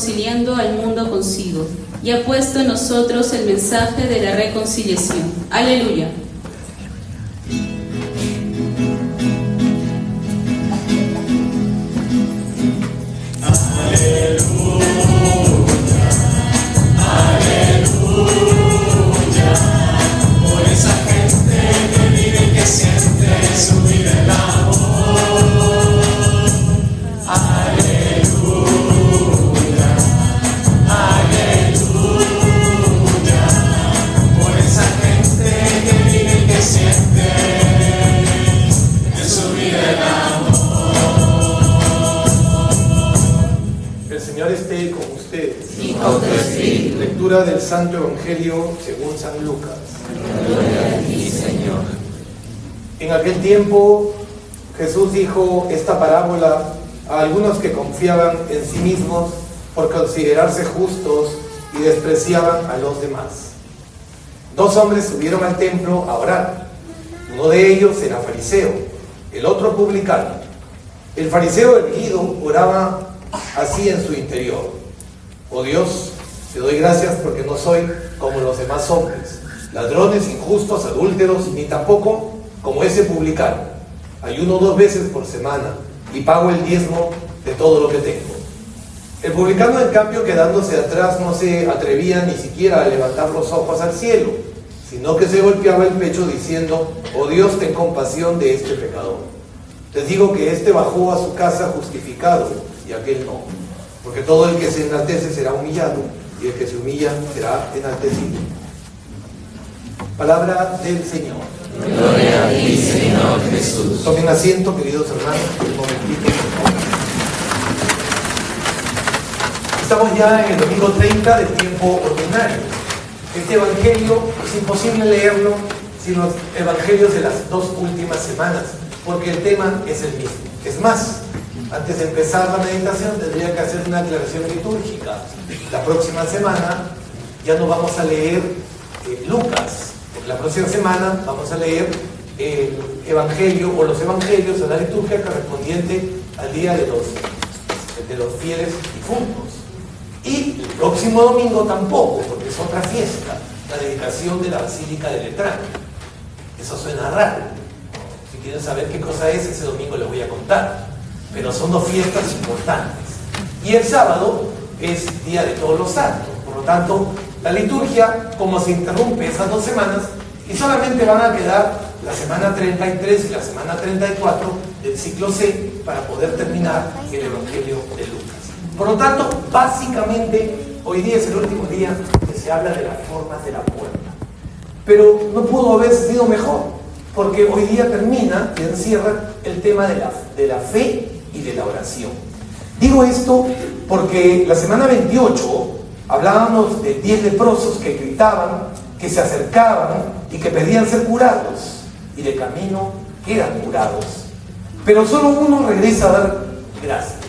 reconciliando al mundo consigo, y ha puesto en nosotros el mensaje de la reconciliación. Aleluya. Lectura del Santo Evangelio según San Lucas. Gloria a ti, Señor. En aquel tiempo Jesús dijo esta parábola a algunos que confiaban en sí mismos por considerarse justos y despreciaban a los demás. Dos hombres subieron al templo a orar. Uno de ellos era fariseo, el otro publicano. El fariseo erguido oraba así en su interior: oh Dios, te doy gracias porque no soy como los demás hombres, ladrones, injustos, adúlteros, ni tampoco como ese publicano. Ayuno 2 veces por semana y pago el diezmo de todo lo que tengo. El publicano, en cambio, quedándose atrás, no se atrevía ni siquiera a levantar los ojos al cielo, sino que se golpeaba el pecho diciendo: oh Dios, ten compasión de este pecador. Les digo que este bajó a su casa justificado y aquel no, porque todo el que se enaltece será humillado, y el que se humilla será enaltecido. Palabra del Señor. Gloria a ti, Señor Jesús. Tomen asiento, queridos hermanos, un momentito. Estamos ya en el domingo 30 del tiempo ordinario. Este evangelio es imposible leerlo sin los evangelios de las 2 últimas semanas, porque el tema es el mismo. Es más, antes de empezar la meditación tendría que hacer una aclaración litúrgica. La próxima semana ya no vamos a leer Lucas, porque la próxima semana vamos a leer el evangelio o los evangelios o la liturgia correspondiente al día de los fieles difuntos. Y el próximo domingo tampoco, porque es otra fiesta, la dedicación de la Basílica de Letrán. Eso suena raro. Si quieren saber qué cosa es, ese domingo les voy a contar. Pero son 2 fiestas importantes. Y el sábado es Día de Todos los Santos. Por lo tanto, la liturgia, como se interrumpe esas 2 semanas, y solamente van a quedar la semana 33 y la semana 34 del ciclo C para poder terminar el Evangelio de Lucas. Por lo tanto, básicamente, hoy día es el último día que se habla de las formas de la puerta. Pero no pudo haber sido mejor, porque hoy día termina y encierra el tema de la fe y de la oración. Digo esto porque la semana 28 hablábamos de 10 leprosos que gritaban, que se acercaban y que pedían ser curados, y de camino quedan curados. Pero solo uno regresa a dar gracias.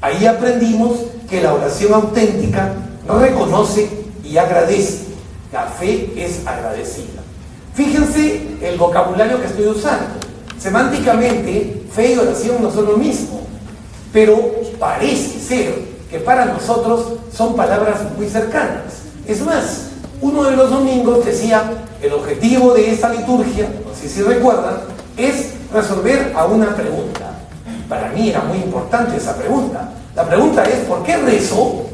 Ahí aprendimos que la oración auténtica reconoce y agradece. La fe es agradecida. Fíjense el vocabulario que estoy usando. Semánticamente, fe y oración no son lo mismo, pero parece ser que para nosotros son palabras muy cercanas. Es más, uno de los domingos decía, el objetivo de esta liturgia, no sé si recuerdan, es resolver a una pregunta. Para mí era muy importante esa pregunta. La pregunta es, ¿por qué rezo?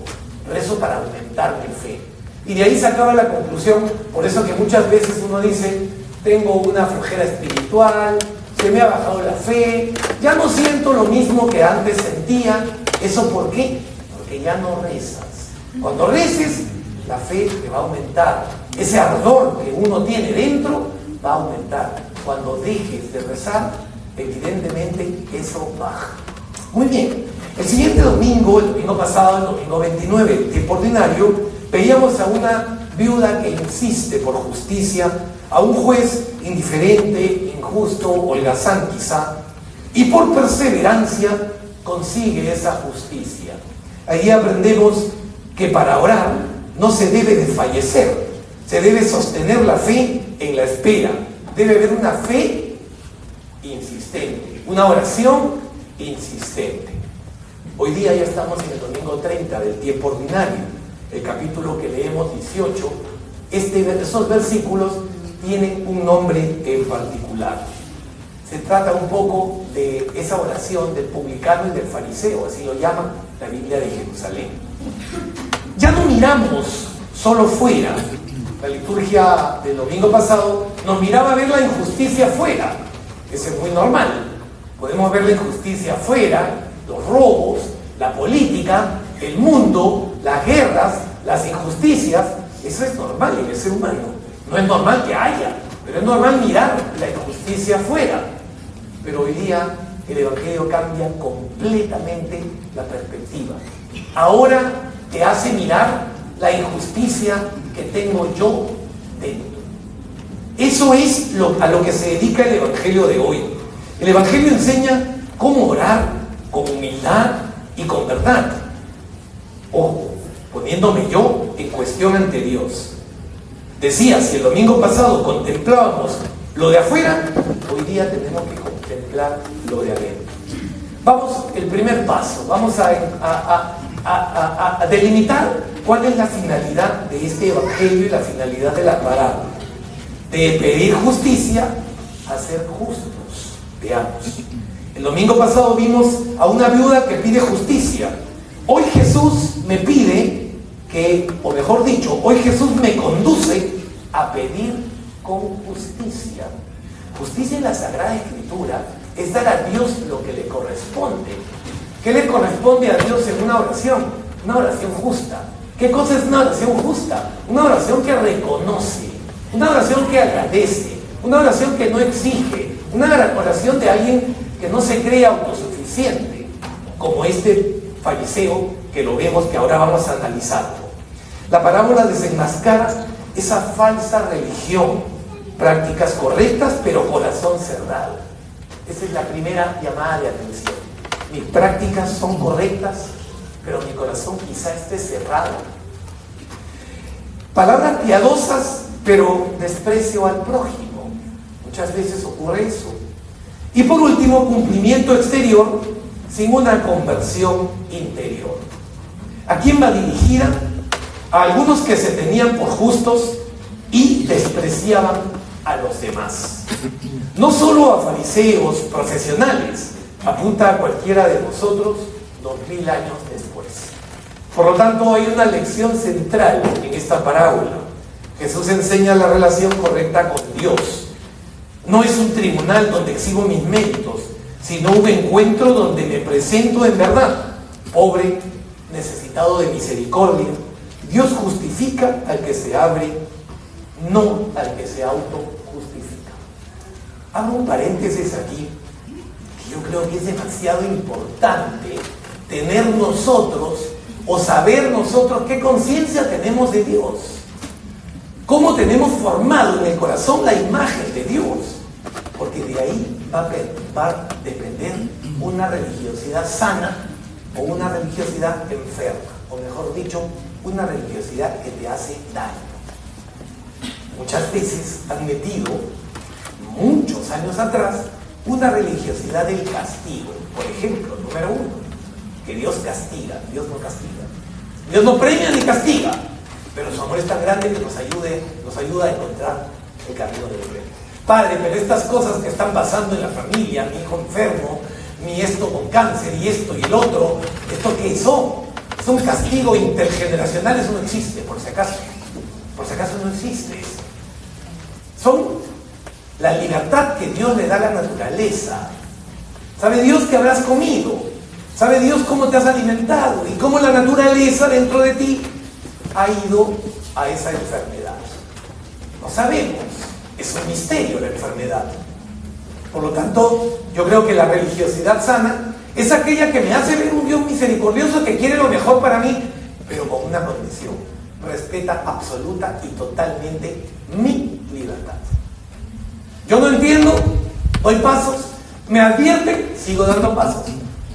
Rezo para aumentar mi fe. Y de ahí sacaba la conclusión, por eso que muchas veces uno dice, tengo una flojera espiritual, se me ha bajado la fe, ya no siento lo mismo que antes sentía. ¿Eso por qué? Porque ya no rezas. Cuando reces, la fe te va a aumentar. Ese ardor que uno tiene dentro va a aumentar. Cuando dejes de rezar, evidentemente eso baja. Muy bien. El siguiente domingo, el domingo pasado, el domingo 29, el tiempo ordinario, veíamos a una viuda que insiste por justicia, a un juez indiferente, injusto, holgazán quizá, y por perseverancia consigue esa justicia. Allí aprendemos que para orar no se debe desfallecer, se debe sostener la fe en la espera, debe haber una fe insistente, una oración insistente. Hoy día ya estamos en el domingo 30 del tiempo ordinario, el capítulo que leemos 18. Esos versículos tienen un nombre en particular. Se trata un poco de esa oración del publicano y del fariseo, así lo llama la Biblia de Jerusalén. Ya no miramos solo fuera. La liturgia del domingo pasado nos miraba a ver la injusticia fuera. Eso es muy normal. Podemos ver la injusticia afuera, los robos, la política, el mundo, las guerras, las injusticias. Eso es normal en el ser humano. No es normal que haya, pero es normal mirar la injusticia afuera. Pero hoy día el Evangelio cambia completamente la perspectiva. Ahora te hace mirar la injusticia que tengo yo dentro. Eso es a lo que se dedica el Evangelio de hoy. El Evangelio enseña cómo orar con humildad y con verdad. Ojo, poniéndome yo en cuestión ante Dios. Decía, si el domingo pasado contemplábamos lo de afuera, hoy día tenemos que contemplar lo de adentro. Vamos, el primer paso, vamos a delimitar cuál es la finalidad de este Evangelio y la finalidad de la parábola. De pedir justicia a ser justos. Veamos. El domingo pasado vimos a una viuda que pide justicia. Hoy Jesús me pide o mejor dicho, hoy Jesús me conduce a pedir con justicia. Justicia en la Sagrada Escritura es dar a Dios lo que le corresponde. ¿Qué le corresponde a Dios en una oración? Una oración justa. ¿Qué cosa es una oración justa? Una oración que reconoce, una oración que agradece, una oración que no exige, una oración de alguien que no se cree autosuficiente, como este fariseo que lo vemos, que ahora vamos a analizarlo. La parábola desenmascara esa falsa religión, prácticas correctas pero corazón cerrado. Esa es la primera llamada de atención. Mis prácticas son correctas, pero mi corazón quizá esté cerrado. Palabras piadosas, pero desprecio al prójimo. Muchas veces ocurre eso. Y por último, cumplimiento exterior sin una conversión interior. ¿A quién va dirigida? A algunos que se tenían por justos y despreciaban a los demás. No solo a fariseos profesionales, apunta a cualquiera de nosotros 2000 años después. Por lo tanto, hay una lección central en esta parábola. Jesús enseña la relación correcta con Dios. No es un tribunal donde exhibo mis méritos, sino un encuentro donde me presento en verdad, pobre, necesitado de misericordia. Dios justifica al que se abre, no al que se autojustifica. Hago un paréntesis aquí, que yo creo que es demasiado importante tener nosotros o saber nosotros qué conciencia tenemos de Dios. Cómo tenemos formado en el corazón la imagen de Dios. Porque de ahí va a depender una religiosidad sana o una religiosidad enferma. O mejor dicho, una religiosidad que te hace daño. Muchas veces han metido, muchos años atrás, una religiosidad del castigo. Por ejemplo, número 1, que Dios castiga. Dios no castiga. Dios no premia ni castiga, pero su amor es tan grande que nos ayuda a encontrar el camino del bien. Padre, pero estas cosas que están pasando en la familia, mi hijo enfermo, mi esto con cáncer y esto y el otro, ¿esto qué son? Es un castigo intergeneracional, eso no existe, por si acaso. Por si acaso no existe eso. Son la libertad que Dios le da a la naturaleza. ¿Sabe Dios que habrás comido? ¿Sabe Dios cómo te has alimentado? Y cómo la naturaleza dentro de ti ha ido a esa enfermedad. No sabemos. Es un misterio la enfermedad. Por lo tanto, yo creo que la religiosidad sana es aquella que me hace ver un Dios misericordioso que quiere lo mejor para mí, pero con una condición: respeta absoluta y totalmente mi libertad. Yo no entiendo, doy pasos, me advierten, sigo dando pasos,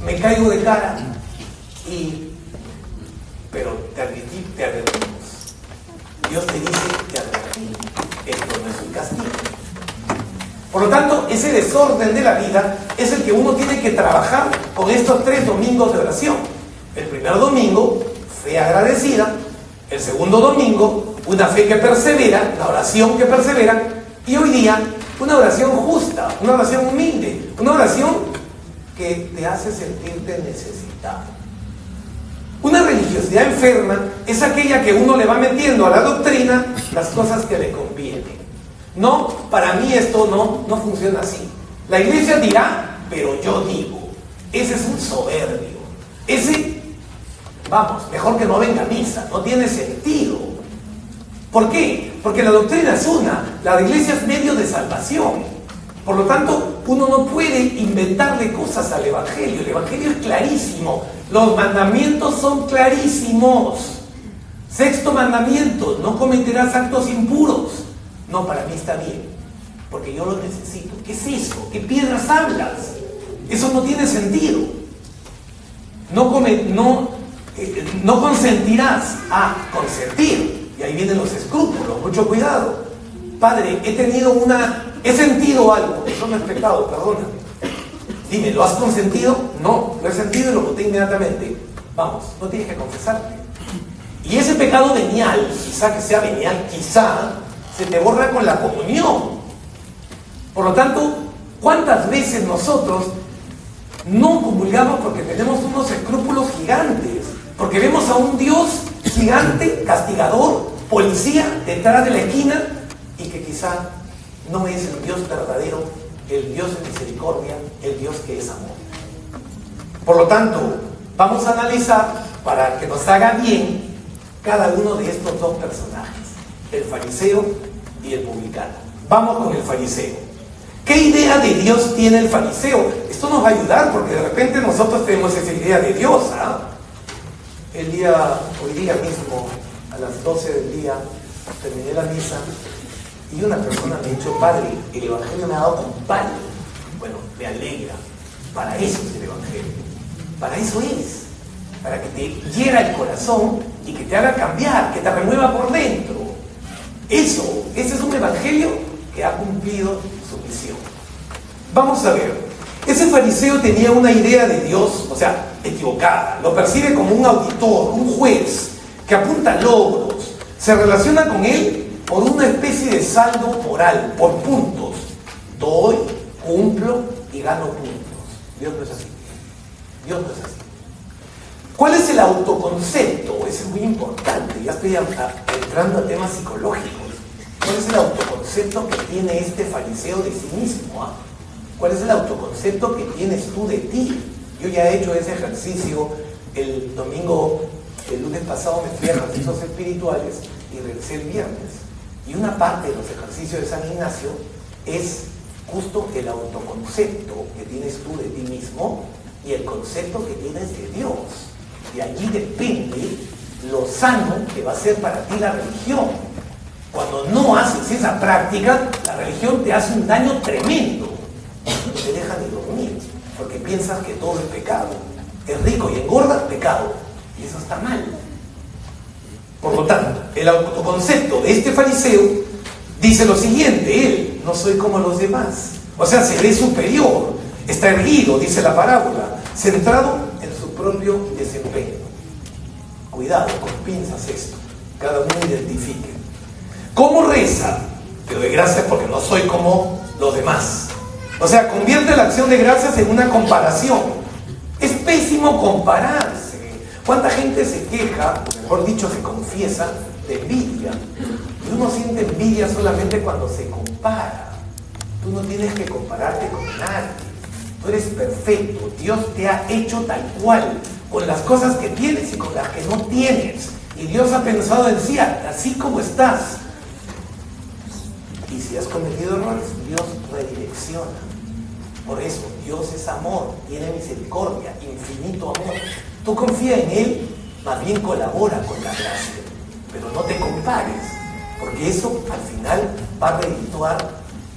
me caigo de cara, pero te advertimos. Dios te dice, te advertimos. Esto no es un castigo. Por lo tanto, ese desorden de la vida es el que uno tiene que trabajar con estos 3 domingos de oración. El primer domingo, fe agradecida. El segundo domingo, una fe que persevera, la oración que persevera. Y hoy día, una oración justa, una oración humilde, una oración que te hace sentirte necesitado. Una religiosidad enferma es aquella que uno le va metiendo a la doctrina las cosas que le convienen. No, para mí esto no funciona así. La iglesia dirá, pero yo digo. Ese es un soberbio. Ese, vamos, mejor que no venga a misa, no tiene sentido. ¿Por qué? Porque la doctrina es una, la iglesia es medio de salvación. Por lo tanto, uno no puede inventarle cosas al evangelio. El evangelio es clarísimo, los mandamientos son clarísimos. 6º mandamiento, no cometerás actos impuros. No, para mí está bien, porque yo lo necesito. ¿Qué es eso? ¿Qué piedras hablas? Eso no tiene sentido. No consentirás a consentir. Y ahí vienen los escrúpulos, mucho cuidado. Padre, he sentido algo, eso no es pecado, perdóname. Dime, ¿lo has consentido? No, lo he sentido y lo boté inmediatamente. Vamos, no tienes que confesarte. Y ese pecado venial, quizá que sea venial, quizá se te borra con la comunión. Por lo tanto, ¿cuántas veces nosotros no comulgamos porque tenemos unos escrúpulos gigantes? Porque vemos a un Dios gigante, castigador, policía detrás de la esquina, y que quizá no es el Dios verdadero, el Dios de misericordia, el Dios que es amor. Por lo tanto, vamos a analizar, para que nos haga bien, cada uno de estos 2 personajes, el fariseo y el publicano. Vamos con el fariseo. ¿Qué idea de Dios tiene el fariseo? Esto nos va a ayudar, porque de repente nosotros tenemos esa idea de Dios, ¿ah? Hoy día mismo, a las 12 del día, terminé la misa y una persona me ha dicho, padre, el evangelio me ha dado con palo. Bueno, me alegra. Para eso es el evangelio. Para eso es. Para que te hiera el corazón y que te haga cambiar, que te remueva por dentro. Ese es un evangelio que ha cumplido su misión. Vamos a ver. Ese fariseo tenía una idea de Dios, o sea, equivocada. Lo percibe como un auditor, un juez, que apunta logros. Se relaciona con él por una especie de saldo moral, por puntos. Doy, cumplo y gano puntos. Dios no es así. Dios no es así. ¿Cuál es el autoconcepto? Eso es muy importante. Ya estoy entrando a temas psicológicos. ¿Cuál es el autoconcepto que tiene este fariseo de sí mismo? ¿Cuál es el autoconcepto que tienes tú de ti? Yo ya he hecho ese ejercicio el lunes pasado me fui a ejercicios espirituales y regresé el viernes. Y una parte de los ejercicios de San Ignacio es justo el autoconcepto que tienes tú de ti mismo y el concepto que tienes de Dios. De allí depende lo sano que va a ser para ti la religión. Cuando no haces esa práctica, la religión te hace un daño tremendo. No te deja ni dormir, porque piensas que todo es pecado. Es rico y engorda, pecado. Y eso está mal. Por lo tanto, el autoconcepto de este fariseo dice lo siguiente: él, no soy como los demás. O sea, se ve superior, está erguido, dice la parábola, centrado en su propio desempeño. Cuidado, con pinzas esto. Cada uno identifique. ¿Cómo reza? Te doy gracias porque no soy como los demás. O sea, convierte la acción de gracias en una comparación. Es pésimo compararse. ¿Cuánta gente se queja, o mejor dicho, se confiesa de envidia? Y uno siente envidia solamente cuando se compara. Tú no tienes que compararte con nadie. Tú eres perfecto. Dios te ha hecho tal cual, con las cosas que tienes y con las que no tienes. Y Dios ha pensado en ti, así como estás. Y si has cometido errores, Dios redirecciona. Por eso, Dios es amor, tiene misericordia, infinito amor. Tú confía en Él, más bien colabora con la gracia. Pero no te compares, porque eso al final va a redituar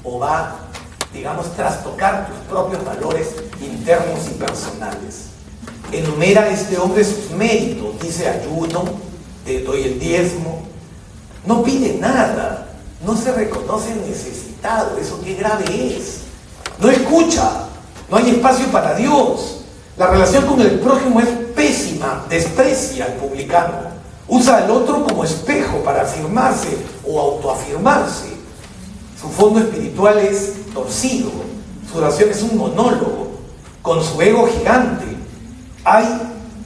o va, digamos, trastocar tus propios valores internos y personales. Enumera a este hombre sus méritos, dice: ayuno, te doy el diezmo. No pide nada, no se reconoce necesitado. Eso qué grave es. No escucha, no hay espacio para Dios. La relación con el prójimo es pésima, desprecia al publicano. Usa al otro como espejo para afirmarse o autoafirmarse. Su fondo espiritual es torcido. Su oración es un monólogo, con su ego gigante. Hay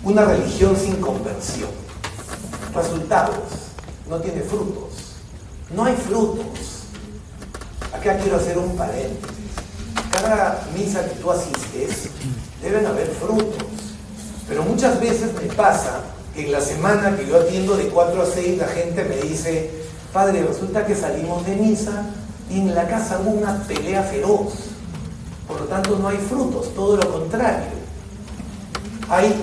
una religión sin conversión. Resultados: no tiene frutos. No hay frutos. Acá quiero hacer un paréntesis. Cada misa que tú asistes, deben haber frutos. Pero muchas veces me pasa que en la semana que yo atiendo de 4 a 6, la gente me dice: padre, resulta que salimos de misa y en la casa hubo una pelea feroz. Por lo tanto, no hay frutos, todo lo contrario. Hay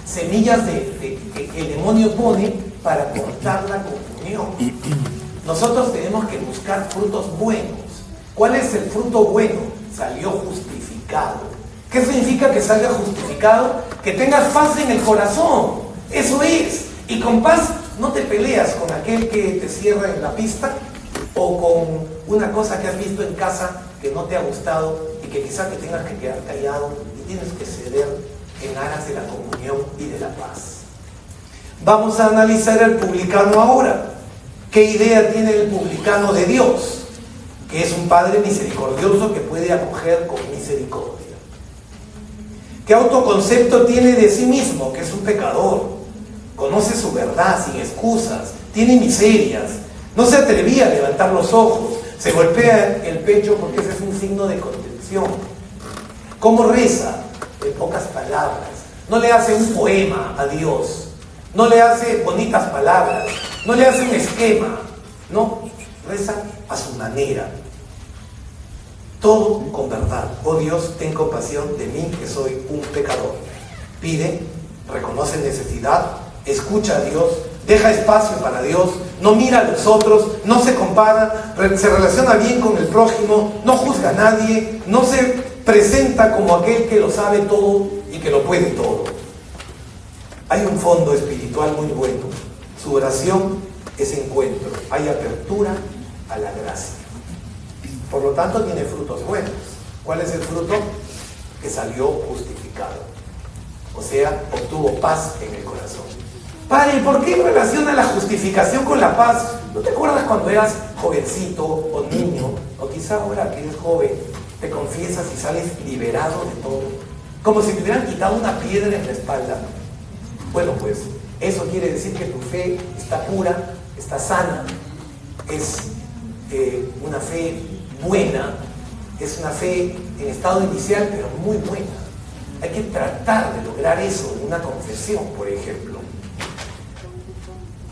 semillas que el demonio pone para cortar la comunión. Nosotros tenemos que buscar frutos buenos. ¿Cuál es el fruto bueno? Salió justificado. ¿Qué significa que salga justificado? Que tengas paz en el corazón. Eso es. Y con paz no te peleas con aquel que te cierra en la pista o con una cosa que has visto en casa que no te ha gustado y que quizá te tengas que quedar callado y tienes que ceder en aras de la comunión y de la paz. Vamos a analizar al publicano ahora. ¿Qué idea tiene el publicano de Dios? Que es un Padre misericordioso que puede acoger con misericordia. ¿Qué autoconcepto tiene de sí mismo? Que es un pecador. Conoce su verdad sin excusas. Tiene miserias. No se atrevía a levantar los ojos. Se golpea el pecho porque ese es un signo de contención. ¿Cómo reza? En pocas palabras. No le hace un poema a Dios. No le hace bonitas palabras. No le hace un esquema. No, reza a su manera. Todo con verdad. Oh Dios, ten compasión de mí, que soy un pecador. Pide, reconoce necesidad, escucha a Dios, deja espacio para Dios, no mira a los otros, no se compara, se relaciona bien con el prójimo, no juzga a nadie, no se presenta como aquel que lo sabe todo y que lo puede todo. Hay un fondo espiritual muy bueno. Su oración es encuentro, hay apertura a la gracia. Por lo tanto, tiene frutos buenos. ¿Cuál es el fruto? Que salió justificado. O sea, obtuvo paz en el corazón. Padre, ¿por qué relaciona la justificación con la paz? ¿No te acuerdas cuando eras jovencito o niño? O quizá ahora que eres joven, te confiesas y sales liberado de todo. Como si te hubieran quitado una piedra en la espalda. Bueno, pues, eso quiere decir que tu fe está pura, está sana. Es una fe buena, es una fe en estado inicial, pero muy buena. Hay que tratar de lograr eso en una confesión, por ejemplo.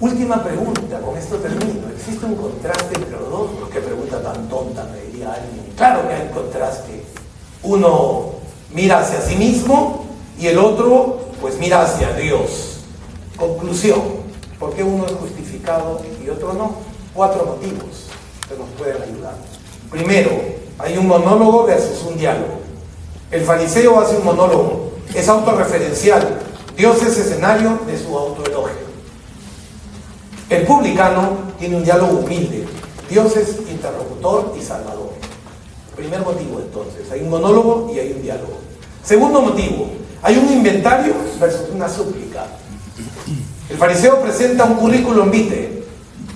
Última pregunta, con esto termino. ¿Existe un contraste entre los dos? ¿Por qué pregunta tan tonta? Me diría alguien. Claro que hay contraste. Uno mira hacia sí mismo y el otro, pues, mira hacia Dios. Conclusión. ¿Por qué uno es justificado y otro no? 4 motivos que nos pueden ayudar. Primero, hay un monólogo versus un diálogo. El fariseo hace un monólogo, es autorreferencial. Dios es escenario de su autoelogio. El publicano tiene un diálogo humilde. Dios es interlocutor y salvador. Primer motivo, entonces, hay un monólogo y hay un diálogo. Segundo motivo, hay un inventario versus una súplica. El fariseo presenta un currículum vitae,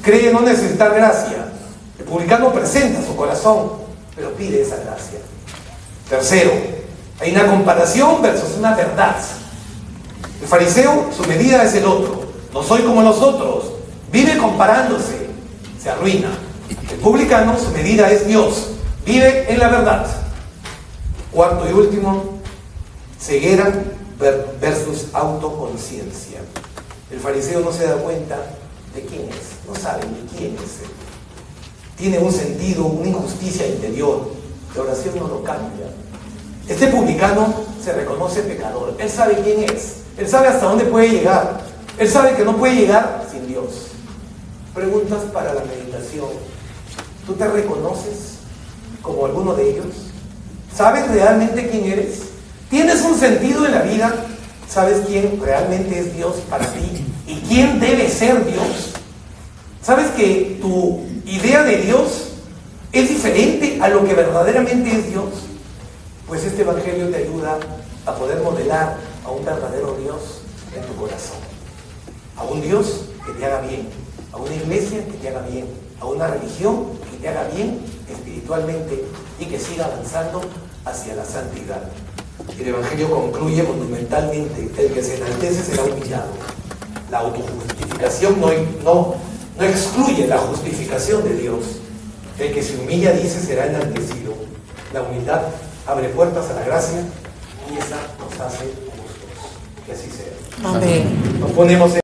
cree no necesitar gracia. El publicano presenta su corazón, pero pide esa gracia. Tercero, hay una comparación versus una verdad. El fariseo, su medida es el otro. No soy como los otros. Vive comparándose, se arruina. El publicano, su medida es Dios. Vive en la verdad. Cuarto y último, ceguera versus autoconciencia. El fariseo no se da cuenta de quién es, no sabe ni quién es él. Tiene un sentido, una injusticia interior. La oración no lo cambia. Este publicano se reconoce pecador. Él sabe quién es. Él sabe hasta dónde puede llegar. Él sabe que no puede llegar sin Dios. Preguntas para la meditación. ¿Tú te reconoces como alguno de ellos? ¿Sabes realmente quién eres? ¿Tienes un sentido en la vida? ¿Sabes quién realmente es Dios para ti? ¿Y quién debe ser Dios? ¿Sabes que tu idea de Dios es diferente a lo que verdaderamente es Dios? Pues este evangelio te ayuda a poder modelar a un verdadero Dios en tu corazón. A un Dios que te haga bien, a una iglesia que te haga bien, a una religión que te haga bien espiritualmente y que siga avanzando hacia la santidad. El evangelio concluye monumentalmente: el que se enaltece será humillado. La autojustificación no excluye la justificación de Dios. El que se humilla, dice, será enaltecido. La humildad abre puertas a la gracia y esa nos hace justos. Que así sea. Amén. Nos ponemos en